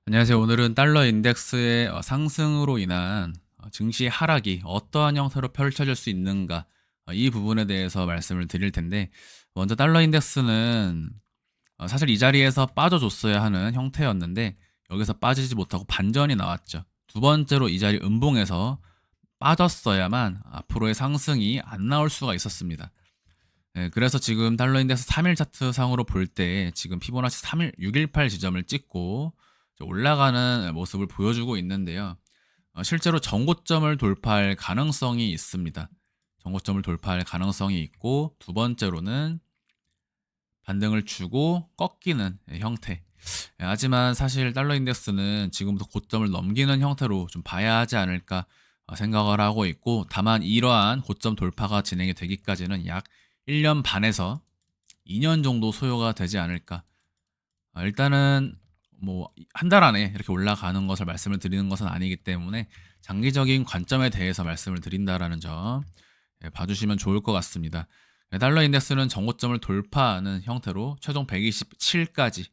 안녕하세요. 오늘은 달러 인덱스의 상승으로 인한 증시의 하락이 어떠한 형태로 펼쳐질 수 있는가, 이 부분에 대해서 말씀을 드릴 텐데, 먼저 달러 인덱스는 사실 이 자리에서 빠져줬어야 하는 형태였는데 여기서 빠지지 못하고 반전이 나왔죠. 두 번째로 이 자리 음봉에서 빠졌어야만 앞으로의 상승이 안 나올 수가 있었습니다. 네, 그래서 지금 달러 인덱스 3일 차트 상으로 볼 때 지금 피보나치 3일 618 지점을 찍고 올라가는 모습을 보여주고 있는데요. 실제로 정고점을 돌파할 가능성이 있습니다. 정고점을 돌파할 가능성이 있고, 두 번째로는 반등을 주고 꺾이는 형태. 하지만 사실 달러 인덱스는 지금부터 고점을 넘기는 형태로 좀 봐야 하지 않을까 생각을 하고 있고, 다만 이러한 고점 돌파가 진행이 되기까지는 약 1년 반에서 2년 정도 소요가 되지 않을까. 일단은 뭐 한 달 안에 이렇게 올라가는 것을 말씀을 드리는 것은 아니기 때문에 장기적인 관점에 대해서 말씀을 드린다라는 점, 봐주시면 좋을 것 같습니다. 달러 인덱스는 정고점을 돌파하는 형태로 최종 127까지,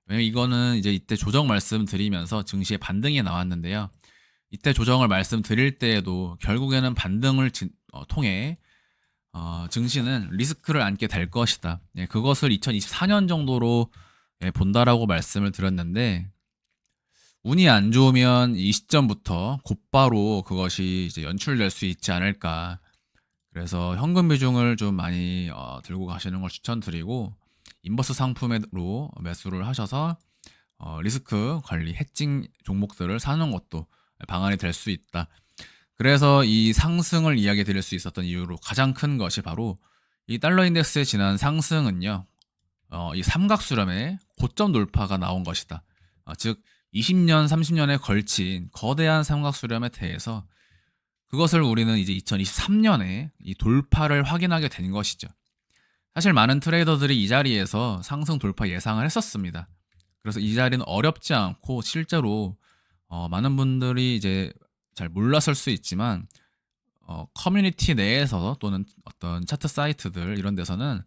왜냐면 이거는 이제 이때 조정 말씀드리면서 증시의 반등이 나왔는데요. 이때 조정을 말씀드릴 때에도 결국에는 반등을 통해 증시는 리스크를 안게 될 것이다. 그것을 2024년 정도로 본다라고 말씀을 드렸는데, 운이 안 좋으면 이 시점부터 곧바로 그것이 이제 연출될 수 있지 않을까. 그래서 현금 비중을 좀 많이 들고 가시는 걸 추천드리고, 인버스 상품으로 매수를 하셔서 리스크 관리, 해칭 종목들을 사는 것도 방안이 될 수 있다. 그래서 이 상승을 이야기 드릴 수 있었던 이유로 가장 큰 것이 바로 이 달러 인덱스의 지난 상승은요, 이 삼각수렴의 고점 돌파가 나온 것이다. 즉 20년, 30년에 걸친 거대한 삼각수렴에 대해서 그것을 우리는 이제 2023년에 이 돌파를 확인하게 된 것이죠. 사실 많은 트레이더들이 이 자리에서 상승 돌파 예상을 했었습니다. 그래서 이 자리는 어렵지 않고, 실제로 많은 분들이 이제 잘 몰랐을 수 있지만 커뮤니티 내에서 또는 어떤 차트 사이트들 이런 데서는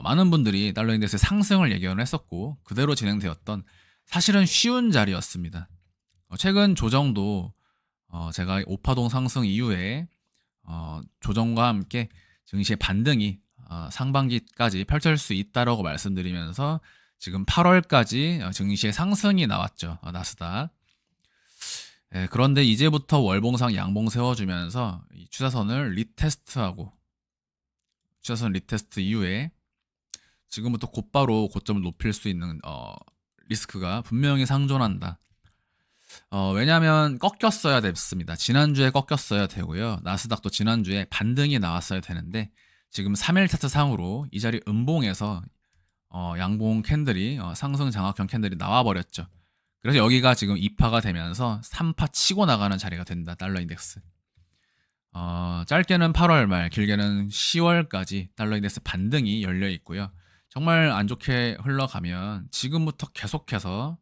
많은 분들이 달러 인덱스의 상승을 예견을 했었고, 그대로 진행되었던 사실은 쉬운 자리였습니다. 최근 조정도 제가 오파동 상승 이후에 조정과 함께 증시의 반등이 상반기까지 펼쳐질 수 있다라고 말씀드리면서 지금 8월까지 증시의 상승이 나왔죠. 나스닥. 그런데 이제부터 월봉상 양봉 세워주면서 이 추세선을 리테스트하고, 추세선 리테스트 이후에 지금부터 곧바로 고점을 높일 수 있는 리스크가 분명히 상존한다. 왜냐하면 꺾였어야 됐습니다. 지난주에 꺾였어야 되고요. 나스닥도 지난주에 반등이 나왔어야 되는데 지금 3일 차트 상으로 이 자리 음봉에서 양봉 캔들이 상승 장악형 캔들이 나와버렸죠. 그래서 여기가 지금 2파가 되면서 3파 치고 나가는 자리가 된다. 달러 인덱스. 짧게는 8월 말, 길게는 10월까지 달러 인덱스 반등이 열려 있고요. 정말 안 좋게 흘러가면 지금부터 계속해서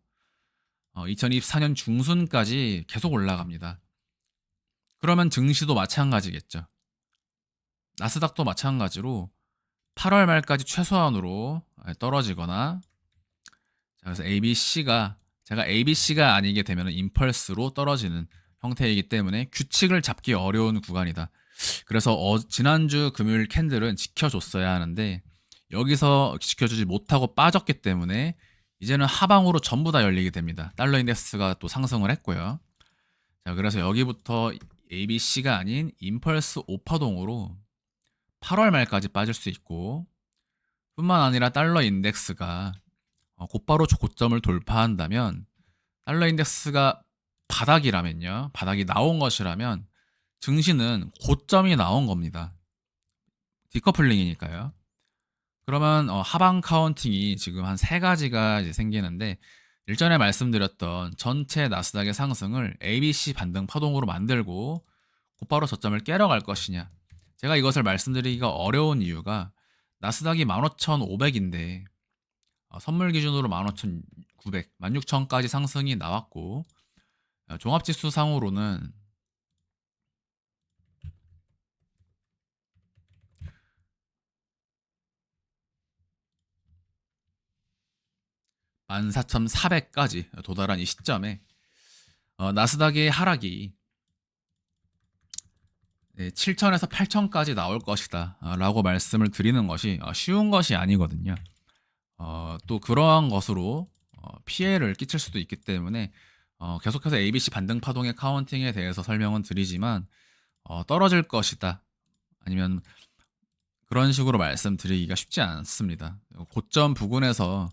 2024년 중순까지 계속 올라갑니다. 그러면 증시도 마찬가지겠죠. 나스닥도 마찬가지로 8월 말까지 최소한으로 떨어지거나, 그래서 제가 ABC가 아니게 되면 임펄스로 떨어지는 형태이기 때문에 규칙을 잡기 어려운 구간이다. 그래서 지난주 금요일 캔들은 지켜줬어야 하는데 여기서 지켜주지 못하고 빠졌기 때문에 이제는 하방으로 전부 다 열리게 됩니다. 달러 인덱스가 또 상승을 했고요. 자, 그래서 여기부터 ABC가 아닌 임펄스 오파동으로 8월 말까지 빠질 수 있고, 뿐만 아니라 달러 인덱스가 곧바로 고점을 돌파한다면, 달러 인덱스가 바닥이라면요, 바닥이 나온 것이라면 증시는 고점이 나온 겁니다. 디커플링이니까요. 그러면 하방 카운팅이 지금 한 세 가지가 이제 생기는데, 일전에 말씀드렸던 전체 나스닥의 상승을 ABC 반등 파동으로 만들고 곧바로 저점을 깨러 갈 것이냐. 제가 이것을 말씀드리기가 어려운 이유가, 나스닥이 15,500인데 선물 기준으로 15,900, 16,000까지 상승이 나왔고, 종합지수 상으로는 14,400까지 도달한 이 시점에 나스닥의 하락이 7천에서 8천까지 나올 것이다 라고 말씀을 드리는 것이 쉬운 것이 아니거든요. 또 그러한 것으로 피해를 끼칠 수도 있기 때문에 계속해서 ABC 반등 파동의 카운팅에 대해서 설명은 드리지만 떨어질 것이다 아니면 그런 식으로 말씀드리기가 쉽지 않습니다. 고점 부근에서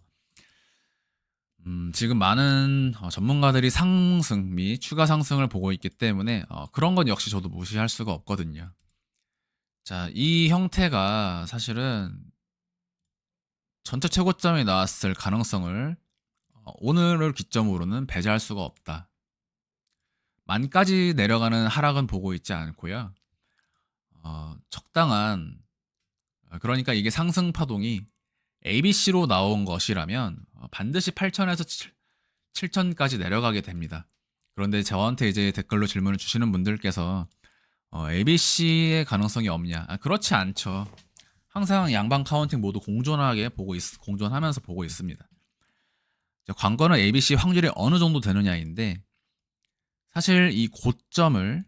지금 많은 전문가들이 상승 및 추가 상승을 보고 있기 때문에 그런 건 역시 저도 무시할 수가 없거든요. 자, 이 형태가 사실은 전체 최고점이 나왔을 가능성을 오늘을 기점으로는 배제할 수가 없다. 만까지 내려가는 하락은 보고 있지 않고요. 적당한 그러니까 이게 상승 파동이 ABC로 나온 것이라면 반드시 8천에서 7천까지 내려가게 됩니다. 그런데 저한테 이제 댓글로 질문을 주시는 분들께서 ABC의 가능성이 없냐? 그렇지 않죠. 항상 양방 카운팅 모두 공존하면서 보고 있습니다. 관건은 ABC 확률이 어느 정도 되느냐인데 사실 이 고점을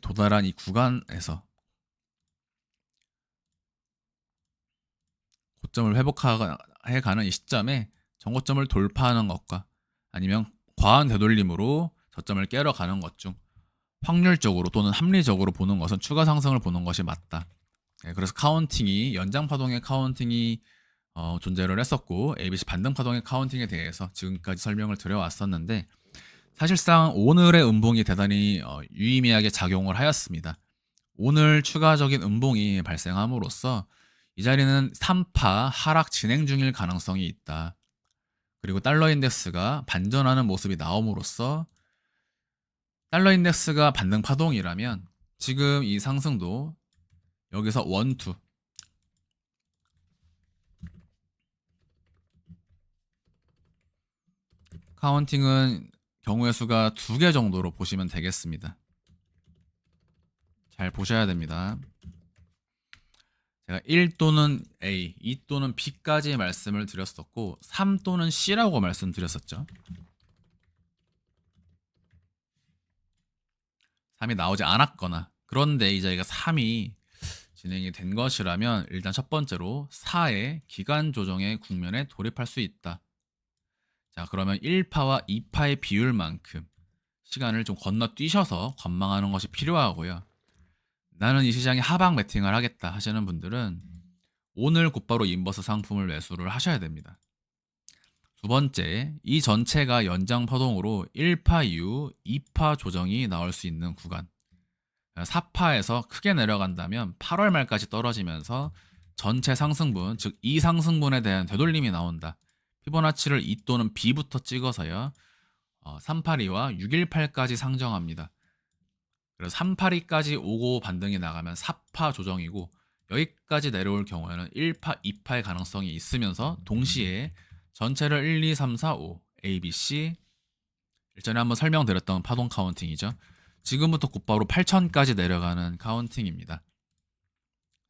도달한 이 구간에서 고점을 회복해가는 이 시점에 정고점을 돌파하는 것과 아니면 과한 되돌림으로 저점을 깨러 가는 것 중 확률적으로 또는 합리적으로 보는 것은 추가 상승을 보는 것이 맞다. 그래서 연장 파동의 카운팅이 존재를 했었고 ABC 반등 파동의 카운팅에 대해서 지금까지 설명을 드려왔었는데 사실상 오늘의 음봉이 대단히 유의미하게 작용을 하였습니다. 오늘 추가적인 음봉이 발생함으로써 이 자리는 3파 하락 진행 중일 가능성이 있다. 그리고 달러 인덱스가 반전하는 모습이 나옴으로써 달러 인덱스가 반등 파동이라면 지금 이 상승도 여기서 원투 카운팅은 경우의 수가 2개 정도로 보시면 되겠습니다. 잘 보셔야 됩니다. 제가 1 또는 A, 2 또는 B까지 말씀을 드렸었고 3 또는 C라고 말씀드렸었죠. 3이 나오지 않았거나 그런데 이 자리가 3이 진행이 된 것이라면 일단 첫 번째로 4의 기간 조정의 국면에 돌입할 수 있다. 자, 그러면 1파와 2파의 비율만큼 시간을 좀 건너뛰셔서 관망하는 것이 필요하고요. 나는 이 시장에 하방 매팅을 하겠다 하시는 분들은 오늘 곧바로 인버스 상품을 매수를 하셔야 됩니다. 두 번째, 이 전체가 연장 파동으로 1파 이후 2파 조정이 나올 수 있는 구간. 4파에서 크게 내려간다면 8월 말까지 떨어지면서 전체 상승분, 즉 이 상승분에 대한 되돌림이 나온다. 피보나치를 2 또는 B부터 찍어서요. 382와 618까지 상정합니다. 그래서 382까지 오고 반등이 나가면 4파 조정이고 여기까지 내려올 경우에는 1파, 2파의 가능성이 있으면서 동시에 전체를 1, 2, 3, 4, 5 ABC 일전에 한번 설명드렸던 파동 카운팅이죠. 지금부터 곧바로 8천까지 내려가는 카운팅입니다.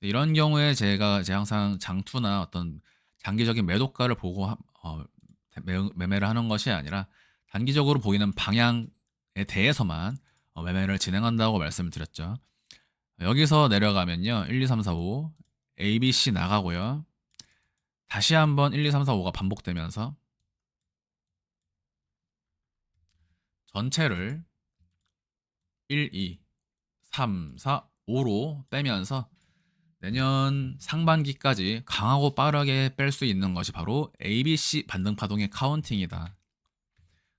이런 경우에 제가 이제 항상 장투나 어떤 장기적인 매도가를 보고 매매를 하는 것이 아니라 단기적으로 보이는 방향에 대해서만 매매를 진행한다고 말씀을 드렸죠. 여기서 내려가면요. 1, 2, 3, 4, 5 A, B, C 나가고요. 다시 한번 1, 2, 3, 4, 5가 반복되면서 전체를 1, 2, 3, 4, 5로 빼면서 내년 상반기까지 강하고 빠르게 뺄 수 있는 것이 바로 ABC 반등 파동의 카운팅이다.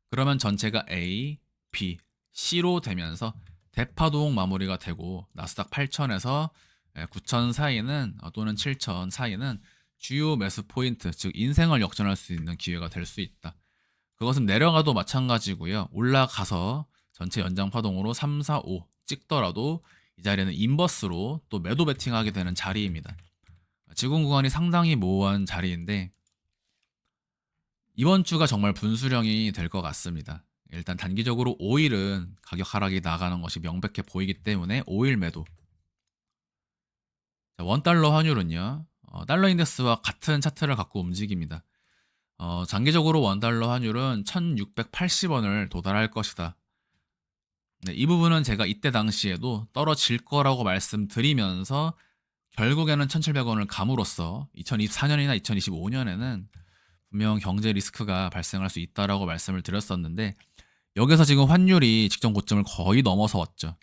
그러면 전체가 A, B, C로 되면서 대파동 마무리가 되고 나스닥 8천에서 9천 사이는 또는 7천 사이는 주요 매수 포인트, 즉 인생을 역전할 수 있는 기회가 될 수 있다. 그것은 내려가도 마찬가지고요. 올라가서 전체 연장 파동으로 3, 4, 5 찍더라도 이 자리는 인버스로 또 매도 베팅하게 되는 자리입니다. 지금 구간이 상당히 모호한 자리인데 이번 주가 정말 분수령이 될 것 같습니다. 일단 단기적으로 5일은 가격 하락이 나가는 것이 명백해 보이기 때문에 5일 매도. 자, 원달러 환율은요. 달러 인덱스와 같은 차트를 갖고 움직입니다. 장기적으로 원달러 환율은 1680원을 도달할 것이다. 네, 이 부분은 제가 이때 당시에도 떨어질 거라고 말씀드리면서 결국에는 1700원을 감으로써 2024년이나 2025년에는 분명 경제 리스크가 발생할 수 있다라고 말씀을 드렸었는데, 여기서 지금 환율이 직전 고점을 거의 넘어서 왔죠.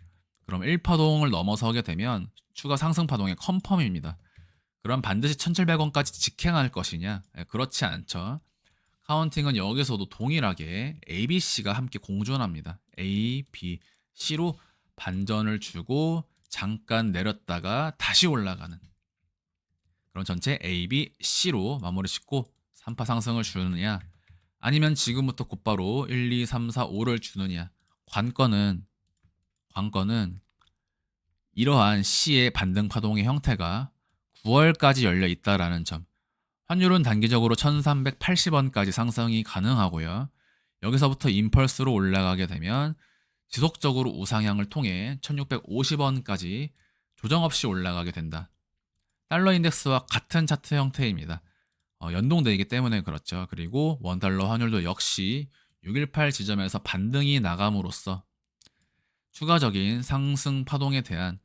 그럼 1파동을 넘어서게 되면 추가 상승 파동의 컨펌입니다. 그럼 반드시 1700원까지 직행할 것이냐? 그렇지 않죠. 카운팅은 여기서도 동일하게 A, B, C가 함께 공존합니다. A, B, C로 반전을 주고 잠깐 내렸다가 다시 올라가는 그런 전체 A, B, C로 마무리 짓고 3파 상승을 주느냐, 아니면 지금부터 곧바로 1, 2, 3, 4, 5를 주느냐. 관건은 이러한 C의 반등 파동의 형태가 9월까지 열려 있다라는 점. 환율은 단기적으로 1380원까지 상승이 가능하고요. 여기서부터 임펄스로 올라가게 되면 지속적으로 우상향을 통해 1650원까지 조정 없이 올라가게 된다. 달러 인덱스와 같은 차트 형태입니다. 연동되기 때문에 그렇죠. 그리고 원달러 환율도 역시 618 지점에서 반등이 나감으로써 추가적인 상승 파동에 대한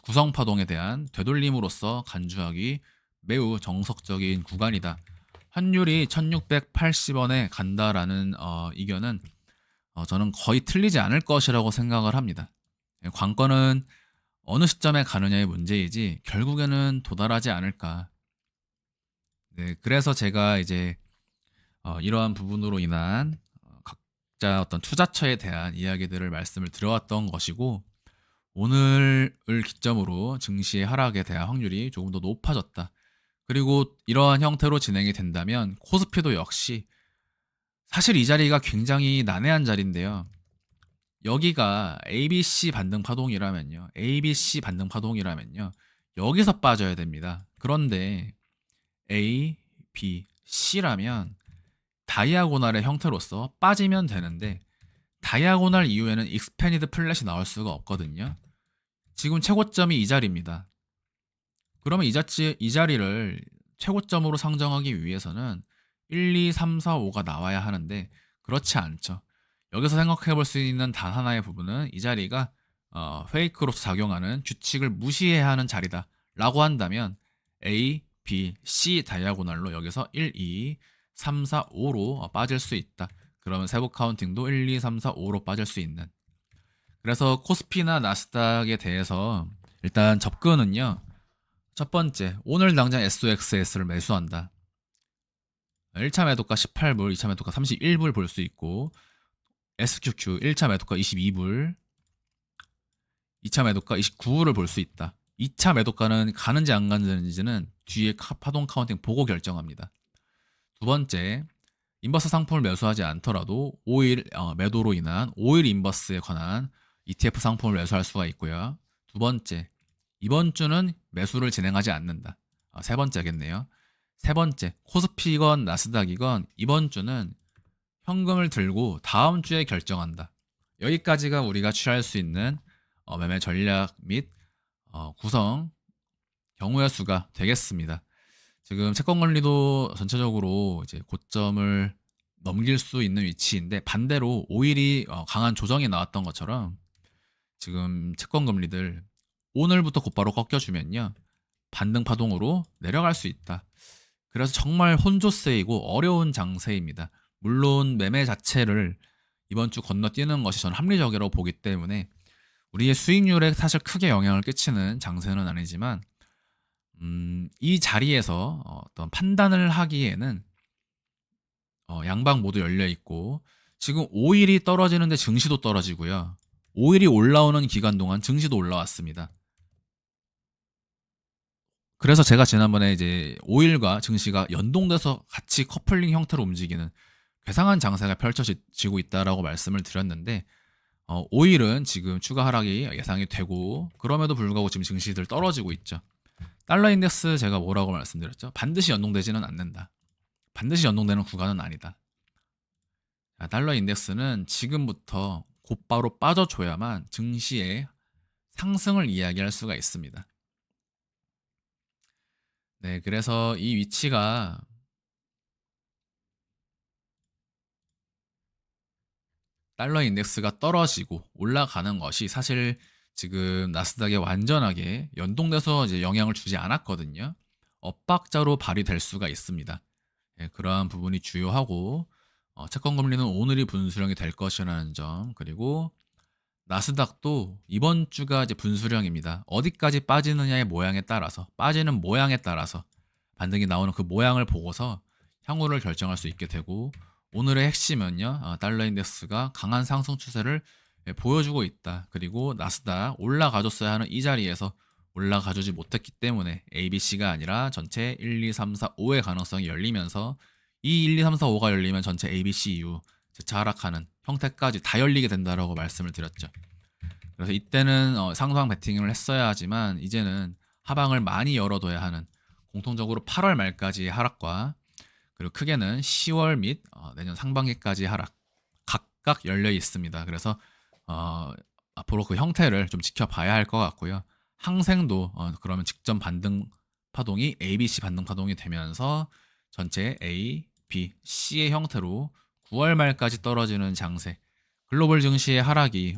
구성 파동에 대한 되돌림으로써 간주하기 매우 정석적인 구간이다. 환율이 1680원에 간다라는 이견은 저는 거의 틀리지 않을 것이라고 생각을 합니다. 관건은 어느 시점에 가느냐의 문제이지 결국에는 도달하지 않을까. 네, 그래서 제가 이제 이러한 부분으로 인한 각자 어떤 투자처에 대한 이야기들을 말씀을 드려왔던 것이고, 오늘을 기점으로 증시의 하락에 대한 확률이 조금 더 높아졌다. 그리고 이러한 형태로 진행이 된다면 코스피도 역시 사실 이 자리가 굉장히 난해한 자리인데요. 여기가 ABC 반등 파동이라면요. ABC 반등 파동이라면요. 여기서 빠져야 됩니다. 그런데 A, B, C라면 다이아고날의 형태로서 빠지면 되는데, 다이아고날 이후에는 익스패니드 플랫이 나올 수가 없거든요. 지금 최고점이 이 자리입니다. 그러면 이 자리를 최고점으로 상정하기 위해서는 1, 2, 3, 4, 5가 나와야 하는데 그렇지 않죠. 여기서 생각해 볼 수 있는 단 하나의 부분은 이 자리가 페이크로서 작용하는 규칙을 무시해야 하는 자리다 라고 한다면 A, B, C 다이아고날로 여기서 1, 2, 3, 4, 5로 빠질 수 있다. 그러면 세부 카운팅도 1, 2, 3, 4, 5로 빠질 수 있는. 그래서 코스피나 나스닥에 대해서 일단 접근은요. 첫 번째, 오늘 당장 SOXS를 매수한다. 1차 매도가 18불, 2차 매도가 31불 볼 수 있고, SQQ 1차 매도가 22불, 2차 매도가 29불을 볼 수 있다. 2차 매도가는 가는지 안 가는지는 뒤에 파동 카운팅 보고 결정합니다. 두 번째, 인버스 상품을 매수하지 않더라도 5일 매도로 인한 5일 인버스에 관한 ETF 상품을 매수할 수가 있고요. 두 번째, 이번 주는 매수를 진행하지 않는다. 세 번째겠네요. 세 번째, 코스피건 나스닥이건 이번 주는 현금을 들고 다음 주에 결정한다. 여기까지가 우리가 취할 수 있는 매매 전략 및 구성 경우의 수가 되겠습니다. 지금 채권 금리도 전체적으로 이제 고점을 넘길 수 있는 위치인데, 반대로 5일이 강한 조정이 나왔던 것처럼 지금 채권 금리들 오늘부터 곧바로 꺾여주면요, 반등 파동으로 내려갈 수 있다. 그래서 정말 혼조세이고 어려운 장세입니다. 물론 매매 자체를 이번 주 건너뛰는 것이 저는 합리적이라고 보기 때문에 우리의 수익률에 사실 크게 영향을 끼치는 장세는 아니지만, 이 자리에서 어떤 판단을 하기에는 양방 모두 열려 있고, 지금 5일이 떨어지는데 증시도 떨어지고요. 5일이 올라오는 기간 동안 증시도 올라왔습니다. 그래서 제가 지난번에 이제 5일과 증시가 연동돼서 같이 커플링 형태로 움직이는 괴상한 장세가 펼쳐지고 있다라고 말씀을 드렸는데, 5일은 지금 추가 하락이 예상이 되고, 그럼에도 불구하고 지금 증시들 떨어지고 있죠. 달러 인덱스 제가 뭐라고 말씀드렸죠? 반드시 연동되지는 않는다. 반드시 연동되는 구간은 아니다. 자, 달러 인덱스는 지금부터 곧바로 빠져줘야만 증시의 상승을 이야기할 수가 있습니다. 네, 그래서 이 위치가 달러 인덱스가 떨어지고 올라가는 것이 사실 지금 나스닥에 완전하게 연동돼서 이제 영향을 주지 않았거든요. 엇박자로 발휘될 수가 있습니다. 예, 그러한 부분이 주요하고 채권 금리는 오늘이 분수령이 될 것이라는 점, 그리고 나스닥도 이번 주가 이제 분수령입니다. 어디까지 빠지느냐의 모양에 따라서, 빠지는 모양에 따라서 반등이 나오는 그 모양을 보고서 향후를 결정할 수 있게 되고, 오늘의 핵심은요, 달러 인덱스가 강한 상승 추세를 보여주고 있다. 그리고 나스닥 올라가줬어야 하는 이 자리에서 올라가주지 못했기 때문에 ABC가 아니라 전체 1, 2, 3, 4, 5의 가능성이 열리면서, 이 1, 2, 3, 4, 5가 열리면 전체 ABC 이후 재차 하락하는 형태까지 다 열리게 된다라고 말씀을 드렸죠. 그래서 이때는 상방 베팅을 했어야 하지만 이제는 하방을 많이 열어둬야 하는, 공통적으로 8월 말까지의 하락과 그리고 크게는 10월 및 내년 상반기까지 하락 각각 열려 있습니다. 그래서 앞으로 그 형태를 좀 지켜봐야 할 것 같고요. 항생도 그러면 직전 반등 파동이 ABC 반등 파동이 되면서 전체 A, B, C의 형태로 9월 말까지 떨어지는 장세, 글로벌 증시의 하락이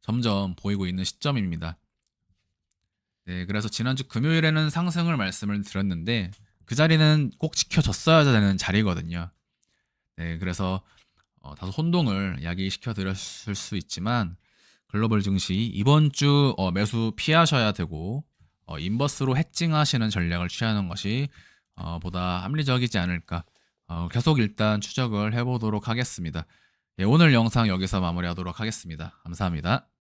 점점 보이고 있는 시점입니다. 네, 그래서 지난주 금요일에는 상승을 말씀을 드렸는데 그 자리는 꼭 지켜줬어야 되는 자리거든요. 네, 그래서 다소 혼동을 야기시켜 드렸을 수 있지만 글로벌 증시 이번 주 매수 피하셔야 되고 인버스로 해칭하시는 전략을 취하는 것이 보다 합리적이지 않을까, 계속 일단 추적을 해보도록 하겠습니다. 예, 오늘 영상 여기서 마무리하도록 하겠습니다. 감사합니다.